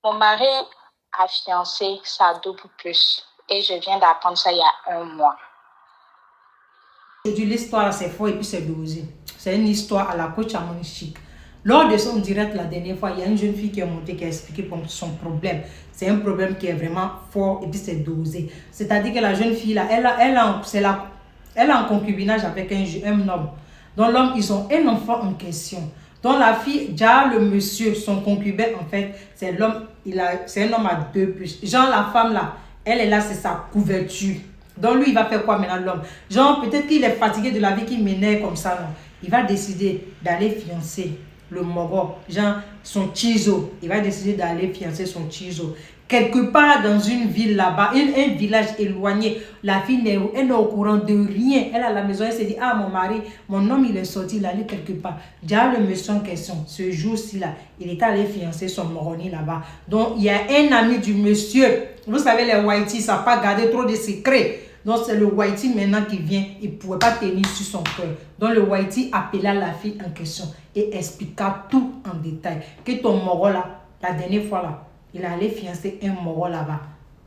Mon mari a fiancé sa double plus et je viens d'apprendre ça il y a 1 mois. Aujourd'hui, l'histoire c'est faux et puis c'est dosé. C'est une histoire à la coach Chic. Lors de son direct la dernière fois, il y a une jeune fille qui est montée, qui a expliqué son problème. C'est un problème qui est vraiment fort et puis c'est dosé. C'est-à-dire que la jeune fille là, elle est en concubinage avec un homme. Donc l'homme, ils ont un enfant en question. Donc la fille, déjà le monsieur, son concubin en fait, c'est l'homme, c'est un homme à 2 plus. Genre la femme là, elle est là, c'est sa couverture. Donc lui, il va faire quoi maintenant l'homme? Genre peut-être qu'il est fatigué de la vie qu'il menait comme ça, non? Il va décider d'aller fiancer le Moro, genre son Chizo. Il va décider d'aller fiancer son Chizo. Quelque part dans une ville là-bas, un village éloigné, la fille n'est au courant de rien. Elle est à la maison, elle se dit, ah mon mari, mon homme il est sorti, il est allé quelque part. Déjà le monsieur en question, ce jour-ci là, il est allé fiancer son Moroni là-bas. Donc il y a un ami du monsieur, vous savez les Whitey, ça n'a pas gardé trop de secrets. Donc c'est le Whitey maintenant qui vient, il ne pouvait pas tenir sur son cœur. Donc le Whitey appela la fille en question et expliqua tout en détail. Que ton Moro là, la dernière fois là, il allait fiancer un Moro là-bas.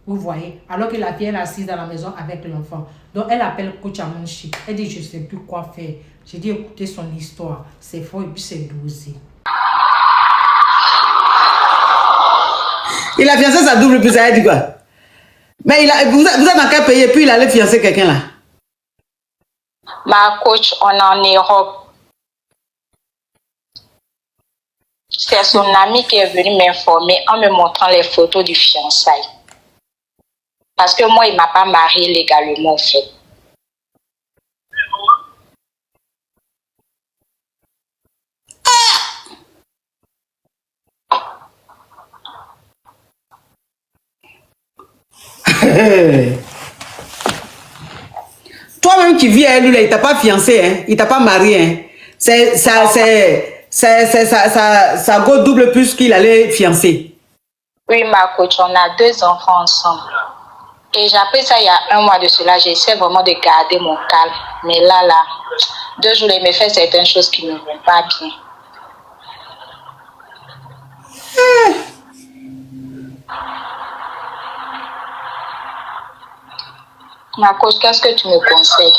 Vous voyez? Alors que la fille est assise dans la maison avec l'enfant. Donc elle appelle Coach Amonchi. Elle dit je ne sais plus quoi faire. J'ai dit écoutez son histoire. C'est faux et puis c'est dosé. Il a fiancé sa double plus, ça a dit quoi? Mais vous êtes dans quel pays et puis il allait fiancer quelqu'un là? Ma coach, on est en Europe. C'est son ami qui est venu m'informer en me montrant les photos du fiançailles. Parce que moi, il ne m'a pas marié légalement, en fait. Toi-même qui vis avec lui, là, il t'a pas fiancé, hein? Il t'a pas marié, hein? Ça go double plus qu'il allait fiancer. Oui, ma coach, on a 2 enfants ensemble. Et j'ai appris ça il y a 1 mois de cela. J'essaie vraiment de garder mon calme. Mais là, 2 jours, il me fait certaines choses qui ne vont pas bien. Ma coach, qu'est-ce que tu me conseilles?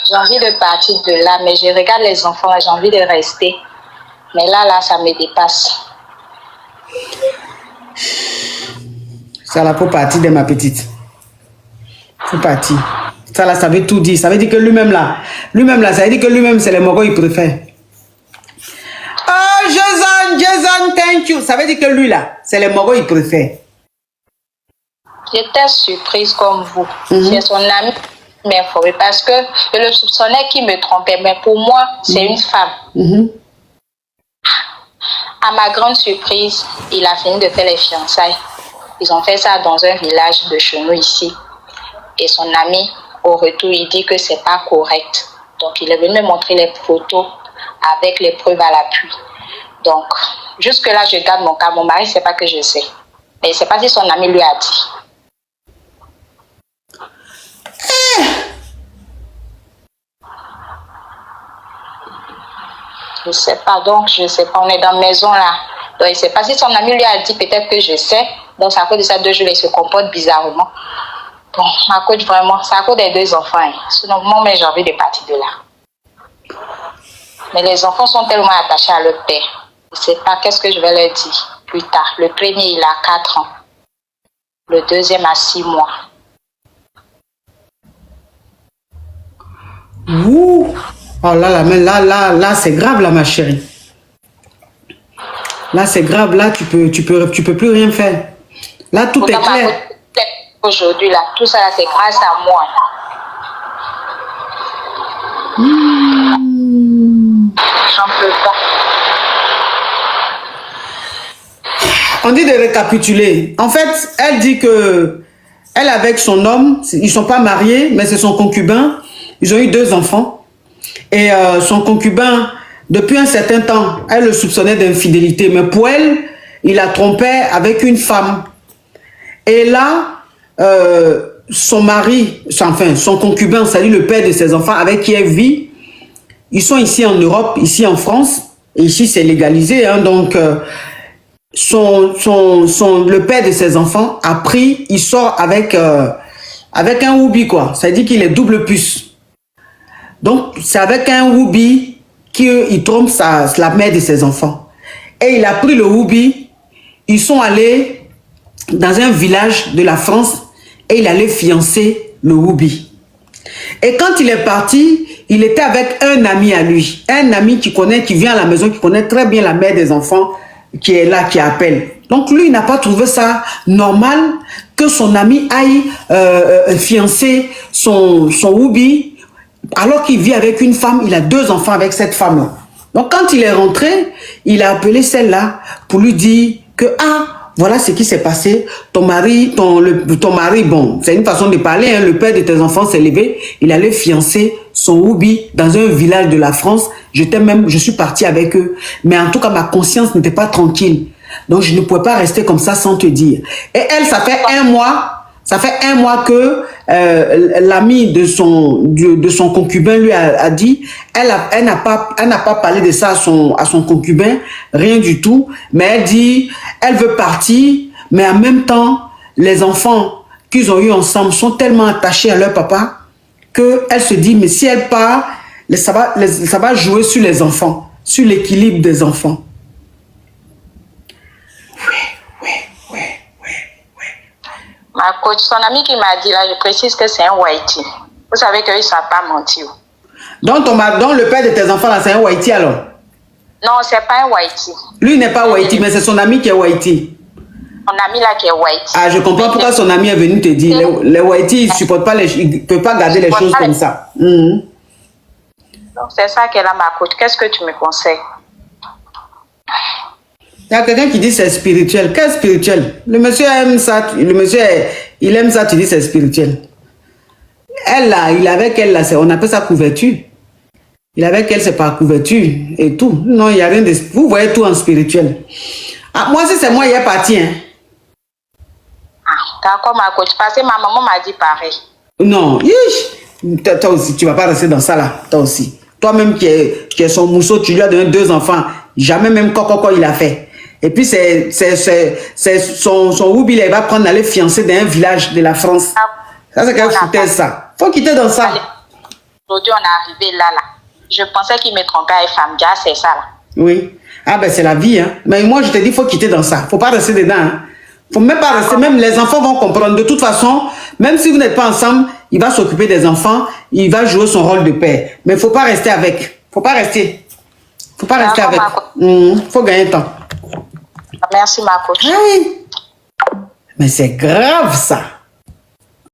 J'ai envie de partir de là, mais je regarde les enfants, j'ai envie de rester. Mais là, ça me dépasse. Ça là, faut partir de ma petite. Faut partir. Ça là, ça veut tout dire. Ça veut dire que lui-même là, ça veut dire que lui-même, c'est les Mogos, il préfère. Oh, Jason, thank you. Ça veut dire que lui là, c'est les Mogos, il préfère. J'étais surprise comme vous. C'est son ami qui m'a informé parce que je le soupçonnais qu'il me trompait. Mais pour moi, c'est une femme. À ma grande surprise, il a fini de faire les fiançailles. Ils ont fait ça dans un village de chez nous ici. Et son ami, au retour, il dit que c'est pas correct. Donc, il est venu me montrer les photos avec les preuves à l'appui. Donc, jusque-là, je garde mon cas. Mon mari, c'est pas que je sais. Mais je ne sais pas si son ami lui a dit. Je ne sais pas, donc je ne sais pas, on est dans la maison là. Donc je ne sais pas si son ami lui a dit, peut-être que je sais. Donc c'est à cause de ça, 2 jours, il se comporte bizarrement. Bon, ma coach, vraiment, c'est à cause des 2 enfants. Hein. Sinon, moi, j'ai envie de partir de là. Mais les enfants sont tellement attachés à leur père. Je ne sais pas qu'est-ce que je vais leur dire plus tard. Le premier, il a 4 ans. Le deuxième a 6 mois. Ouh. Oh là, c'est grave là, ma chérie. Là, c'est grave. Là, tu peux plus rien faire. Là, tout est clair. Aujourd'hui, là, tout ça, là, c'est grâce à moi. J'en peux pas. On dit de récapituler. En fait, elle dit que elle avec son homme, ils sont pas mariés, mais c'est son concubin. Ils ont eu 2 enfants. Et son concubin, depuis un certain temps, elle le soupçonnait d'infidélité. Mais pour elle, il la trompait avec une femme. Et là, son mari, enfin son concubin, c'est-à-dire le père de ses enfants avec qui elle vit, ils sont ici en Europe, ici en France. Et ici, c'est légalisé. Hein, donc, le père de ses enfants a pris, il sort avec un Woubi, quoi. Ça dit qu'il est double puce. Donc, c'est avec un Woubi qu'il trompe la mère de ses enfants. Et il a pris le Woubi, ils sont allés dans un village de la France et il allait fiancer le Woubi. Et quand il est parti, il était avec un ami à lui. Un ami qui vient à la maison, qui connaît très bien la mère des enfants, qui est là, qui appelle. Donc lui, il n'a pas trouvé ça normal que son ami aille fiancer son Woubi, alors qu'il vit avec une femme, il a 2 enfants avec cette femme-là. Donc quand il est rentré, il a appelé celle-là pour lui dire que, voilà ce qui s'est passé. Ton mari, bon, c'est une façon de parler, hein, le père de tes enfants s'est levé, il allait fiancer son Woubi dans un village de la France. Je suis partie avec eux. Mais en tout cas, ma conscience n'était pas tranquille. Donc, je ne pouvais pas rester comme ça sans te dire. Et elle, ça fait un mois que l'ami de son concubin lui a dit, elle n'a pas parlé de ça à son concubin, rien du tout, mais elle dit, elle veut partir, mais en même temps, les enfants qu'ils ont eu ensemble sont tellement attachés à leur papa qu'elle se dit, mais si elle part, ça va jouer sur les enfants, sur l'équilibre des enfants. Ma coach, son ami qui m'a dit là, je précise que c'est un Whitey. Vous savez qu'ils ne savent pas mentir. Donc le père de tes enfants là, c'est un Whitey alors? Non, c'est pas un Whitey. Lui n'est pas Whitey, mais c'est son ami qui est Whitey. Mon ami là qui est Whitey. Ah, je comprends pourquoi son ami est venu te dire. Les Whitey, ils ne supportent pas, ils ne peuvent pas garder les choses comme ça. Donc c'est ça qu'elle a, ma coach. Qu'est-ce que tu me conseilles? Il y a quelqu'un qui dit c'est spirituel. Qu'est-ce spirituel? Le monsieur aime ça. Le monsieur, il aime ça, tu dis c'est spirituel. Elle là, il est avec elle là, on appelle ça couverture. Il est avec elle, c'est par couverture et tout. Non, il n'y a rien de... Vous voyez tout en spirituel. Ah, moi, si c'est moi, il est parti. Hein. D'accord, ma coach. Parce que ma maman m'a dit pareil. Non, toi aussi, tu ne vas pas rester dans ça là. Toi aussi. Toi-même qui est son mousseau, tu lui as donné 2 enfants. Jamais même coco il a fait. Et puis, c'est son Woubi, il va prendre aller fiancer dans un village de la France. Ça, c'est quelle foutaise, ça. Faut quitter dans ça. Aujourd'hui, on est arrivé là. Je pensais qu'il me trompait avec femme. C'est ça, là. Oui. Ah, ben, c'est la vie, hein. Mais moi, je te dis, faut quitter dans ça. Faut pas rester dedans, hein. Faut même pas rester. Même les enfants vont comprendre. De toute façon, même si vous n'êtes pas ensemble, il va s'occuper des enfants. Il va jouer son rôle de père. Mais faut pas rester avec. Faut pas rester. Faut pas rester avec. Faut gagner temps. Merci, ma coach. Oui. Mais c'est grave, ça.